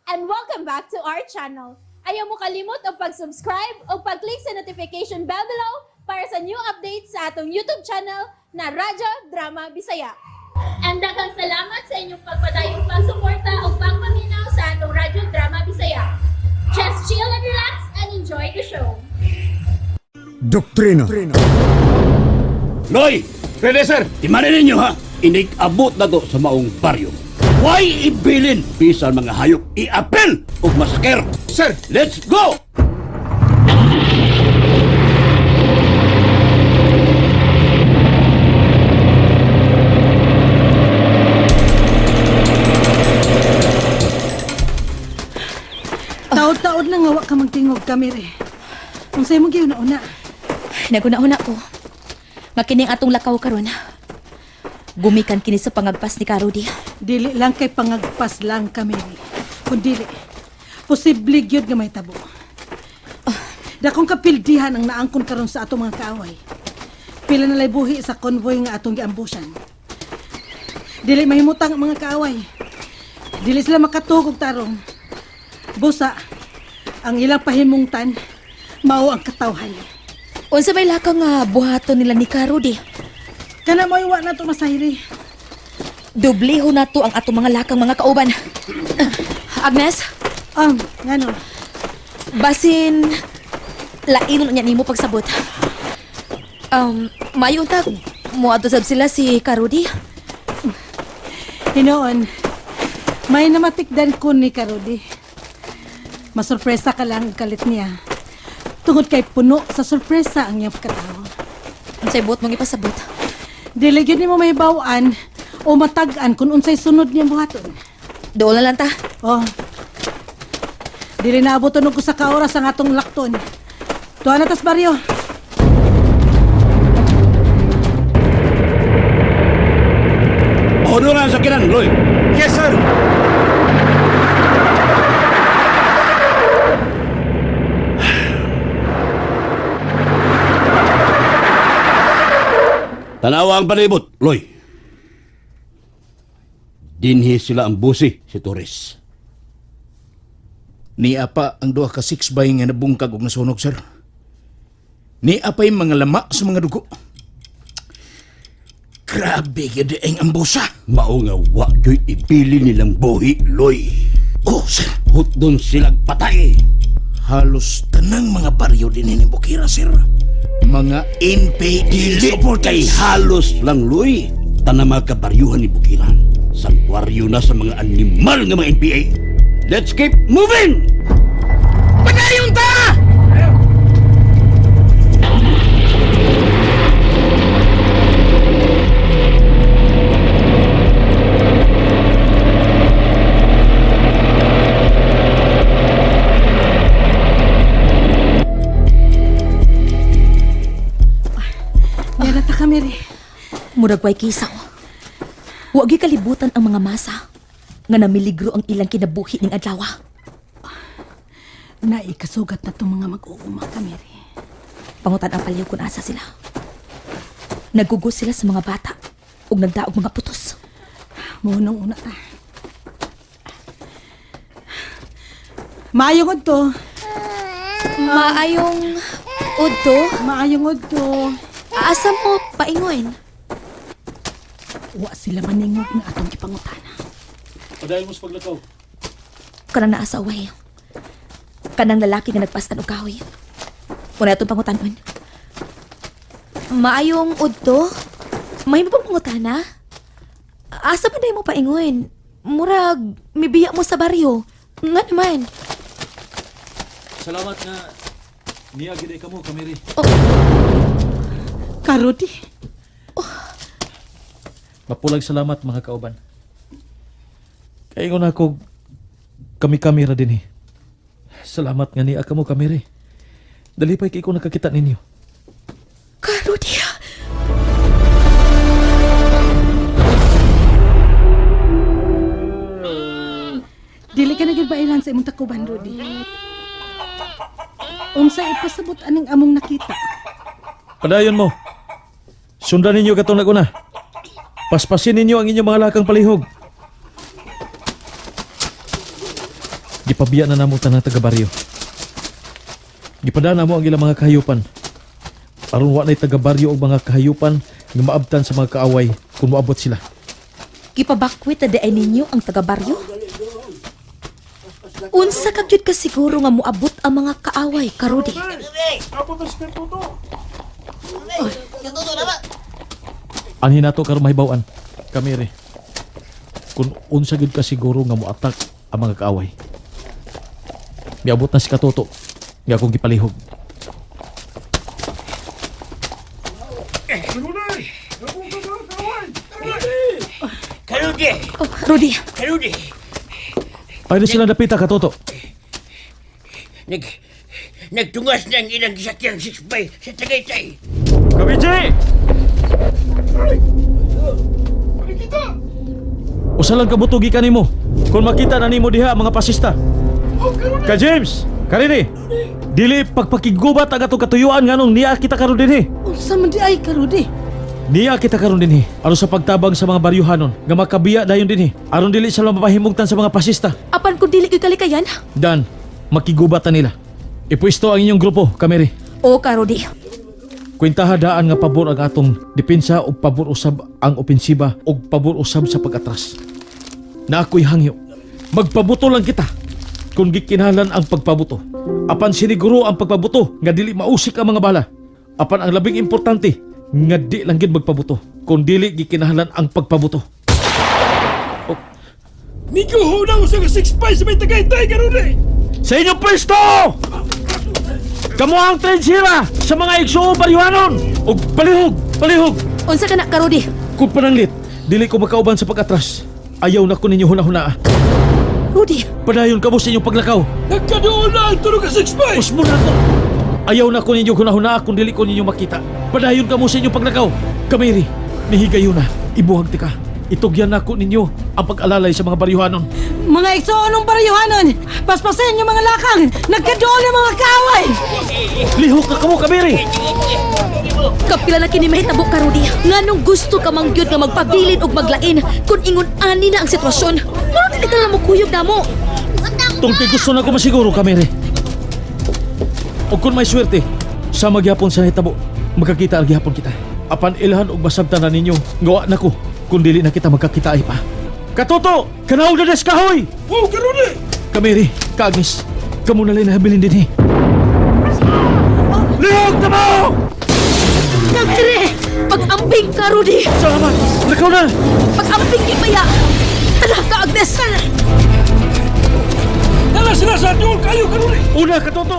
and welcome back to our channel. Ayaw mo kalimot o pag-subscribe o pag-click sa notification bell below para sa new updates sa atong YouTube channel na Radyo Drama Bisaya. And daghang salamat sa inyong pagpadayong pagsuporta o pagpaminaw sa atong Radyo Drama Bisaya. Just chill and relax and enjoy the show. Doktrino. Loy! Pwede sir! Timanin ninyo ha! Inig-abot na to sa maong baryo. Why ibilin? Bisan mga hayop i-apel o masaker. Sir! Let's go! Taod-taod na nga wa ka magtingog kami re. Kung sa'yo mong giuna-una. Naguna-una ko. Nga kining atong lakaw karon. Gumikan kini sa pangagpas ni Karudi. Dili lang kay pangagpas lang kami re. Kung dili, posible gyud nga may tabo. Dakong kapildihan ang naangkon karon sa atong mga kaaway. Pila na lay buhi sa convoy nga atong giambusan. Dili mahimutang ang mga kaaway. Dili sila makatugog tarong. Busa, ang ilang pahimungtan, mao ang katawhan. Unsa may lakang nga buhaton nila ni Karudi? Kana mo iwa na ito masahiri. Dubliho na to ang atong mga lakang mga kauban. Agnes, Ngano? basin lain niya nimo pagsabot. Mayong tag mo adusab sila si Karudi. Hinoon, may namatikdan ko ni Karudi. Masurpresa ka lang ang kalit niya. Tungod kay puno sa surpresa ang iyang pagkatao. Unsay buot mong ipasabot? Dili gyud nimo mahibawaan o matag-an kung unsay sunod niyang buhaton. Doon na lang ta. Dili naabot ko sa kaoras ang atong lakton. Tuwa na tas baryo. Ahodo nga sa kinan, Loy! Yes, sir! Tanawa ang palibot, Loy. Dinhi sila ang busi si Torres. Ni apa ang duha ka 6x nga nabungkag og nasunog, sir. Ni apay mga lama sa mga dugo. Grabe gyud ang ambusa. Mao nga wa yo'y ipili nilang buhi, Loy. Oh, sir. Hutdon silang patay. Halos tanang mga baryo din ni Bukira, sir. Mga NPA Dili kay supporters. halos lang, Loy. Tanang mga kabaryuhan ni Bukiran. Sanktuaryo na sa mga animal ng mga NPA. Let's keep moving! Padayon ta! Yan na ta kami re. Murag way kisaw. Wa gyud kalibutan ang mga masa nga namiligro ang ilang kinabuhi ning adlaw. Naikasugat na itong mga mag-uuma kami re. Pangutan ang palyaw kung asa sila. Nagugos sila sa mga bata ug nagdaog mga putos. Munong una ta. Maayong udto. Maayong udto, Maayong udto. asa mo paingon? Wa sila maningog na atong kipangutana. Padayon mo sa paglakaw. Kanang naasa away. Kanang lalaki nga nagpasan og kahoy. Muna itong pangutanon. Maayong udto? May mo pang pangutana? Asa ba na mo paingon? Murag, mibiya mo sa baryo. Nga naman. Salamat nga niya ka mo, Kamiri. Karudi. Mapulag salamat mga kauban. Kaya ko na ako kami-kamera din eh. Salamat nga niya ka mo, Kamiri. Dalipay kay ko nakakita ninyo. Karudia! Dili ka nagibailan sa imong takuban, Rudy. Unsa ipasabot aning among nakita? Padayon mo. Sundan ninyo katong naguna. Paspasin ninyo ang inyong mga lakang palihog. Gipabiya na namo tanang taga-baryo. Gipadana mo ang ilang mga kahayupan. Aron wa na'y taga-baryo o mga kahayupan nga maabtan sa mga kaaway kung moabot sila. Gipabakwit na daay ninyo ang taga-baryo? Unsa ka gyud ka siguro nga moabot ang mga kaaway, Karudi? Anhin nato karon mahibaw-an. Kamiri. Kung unsa gyud ka siguro nga moatak ang mga kaaway. Miabot na si Katoto. Nga akong gipalihog. Karudi! Oh, Rudy, Karudi! Ay na sila napita, Katoto. Nagtungas na ang ilang sakyang sisbay sa Tagaytay. Kabiji! Usa lang kabutugi ka nimo. Kung makita na nimo diha ang mga pasista. Ka James, karini. Dili pagpakigubat ang atong katuyuan nganong niya kita karon dinhi. Unsa man di ay Karudi? Niya kita karon dinhi aron sa pagtabang sa mga baryuhanon nga makabiya dayon dinhi aron dili sila mapahimugtan sa mga pasista. apan kung dili gyud kalikayan? Dan, makigubat na nila. Ipwesto ang inyong grupo, Kameri. O, Karudi. Kwentaha daan nga pabor ang atong depensa ug pabor usab ang opensiba ug pabor usab sa pag-atras. Na ako'y hangyo. Magpabuto lang kita kung gikinahanglan ang pagpabuto. Apan siniguro ang pagpabuto nga dili mausik ang mga bala. Apan ang labing importante nga di lang gid magpabuto kung dili gikinahanglan ang pagpabuto. Nico, huna ko sa 6 sa may Tagaytay, Karudi! Sa inyong pwesto! Kamu ang trensira sa mga igsuong baryuhanon ug palihog! Unsa ka na, Karudi? Kung pananglit, dili ko makauban sa pag-atras. Ayaw na ko ninyo huna-huna. Rudy, Padayon ka mo sa inyong paglakaw. Nagkadoon na ang tunog ka 6 Usmo na to. Ayaw na ko ninyo huna-huna kung dili ko ninyo makita. Padayon ka mo sa inyong paglakaw. Kamiri, nihigayon na. Ibuhag ti ka. Itugyan na ko ninyo ang pag-alalay sa mga baryuhanon. Mga igsoonong baryuhanon, paspasin yung mga lakang, nagkadoon ang mga kaaway! Lihok na ka mo, Kamiri! kapila na kini mahitabo, Karudi. Nganong gusto ka mangyud nga magpabilin og maglain kung ingon ani na ang sitwasyon. Ngano dili ka lang mo kuyog namo? Tungkol gusto na ko masiguro, Kamiri. O kung may swerte, sa magyapon sa hitabo, magkakita ang gihapon kita. Apan ilhan og basabtan na ninyo, gawa na ko, kung dili na kita magkakita ay pa. Katoto! Kanaog na des kahoy! Oh, Karudi! Kamiri, Kaagnes, kamo na lang nahabilin din eh. Lihog na mo! Kamere! Pag-ambing, Karudi! Salamat! Lakaw na! Pag-ambing gimaya! Tara ka, Agnes! Nala sila sa atyong kayo, Karudi! Una, Katoto!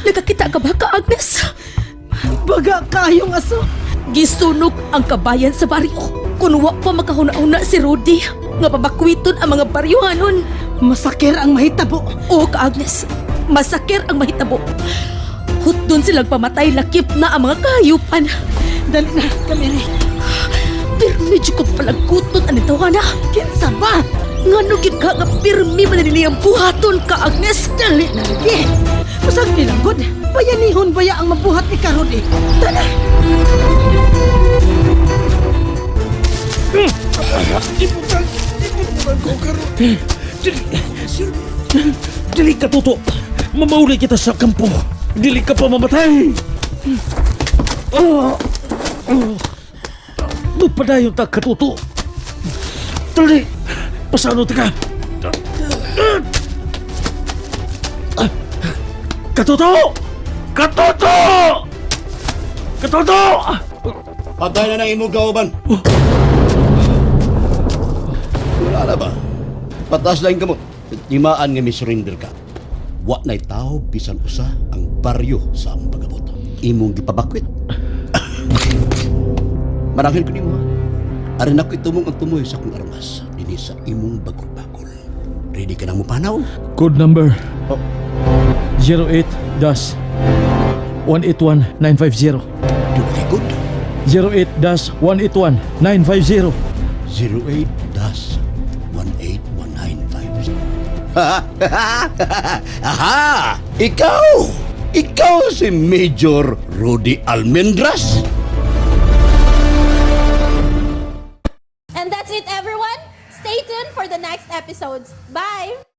Nagkakita ka ba ka, Agnes? Baga kayong aso! Gisunog ang kabayan sa baryo. Kung wa pa makahuna-una si Rudy, nga pabakwiton ang mga baryuhanon. Masakir ang mahitabo! O ka, Agnes, masakir ang mahitabo. Hutdon silang pamatay lakip na ang mga kahayupan. Dali na, Kamiri! Pero medyo ko palagkuton ang tawana. Kinsa ba? Ngano gid ka nga pirmi man niliyang buhaton ka, Agnes? Dali na lagi! Usag nilanggod, bayanihon baya ang mabuhat ni Karudi. Tana! Dili, Katoto! Mamauli kita sa kampo! Dili ka pa mamatay! Padayon ta, Katoto! Dali! Pasano ta ka? Katoto! Katoto! Katoto! Patay na ng imong kauban. Wala na ba? Patas lang ka mo. Timaan nga mi-surrender ka. Wa na'y tao bisan usa ang baryo sa among pagabot. imong gipabakwit. Marangil ko nimo. Arin ako itumong ang tumoy sa akong armas dinhi sa imong bagol-bagol. Ready ka na mo panaw? Code number Oh. 08-181950. Do na kay good. 08-181950. 08-181950. Aha! Ikaw! Ikaw si Major Rudy Almendras? And that's it, everyone. Stay tuned for the next episodes. Bye!